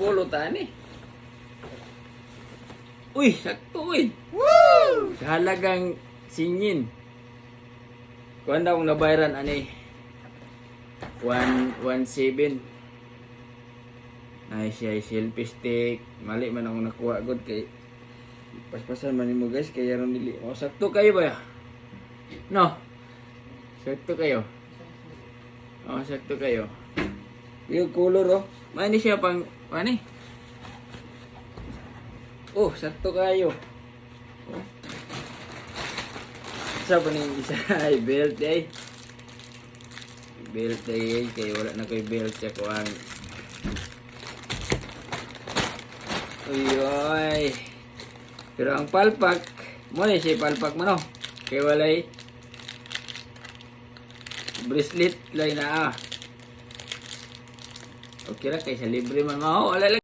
Pulutan eh. Uy, sakto eh. Woo! Sa halagang singin. Kuhan daw kung nabayaran ani. 117. Ay siya selfie stick. Mali man ako nakuha god kay paspasan man nimo guys kaya ron dili. Oh, sakto kayo ba? No. Sakto kayo. Oh, sakto kayo. Yung color oh. Mani siya pang ani. Oh, sakto kayo. Oh. Sa pa ning isa ay belt ay. Belt ay kay wala na koy belt sa kuan. Uy, oy. Pero ang palpak, mo ni siya palpak mo no. Kay walay bracelet lay na ah. Okay ra kay sa libre man mao. Wala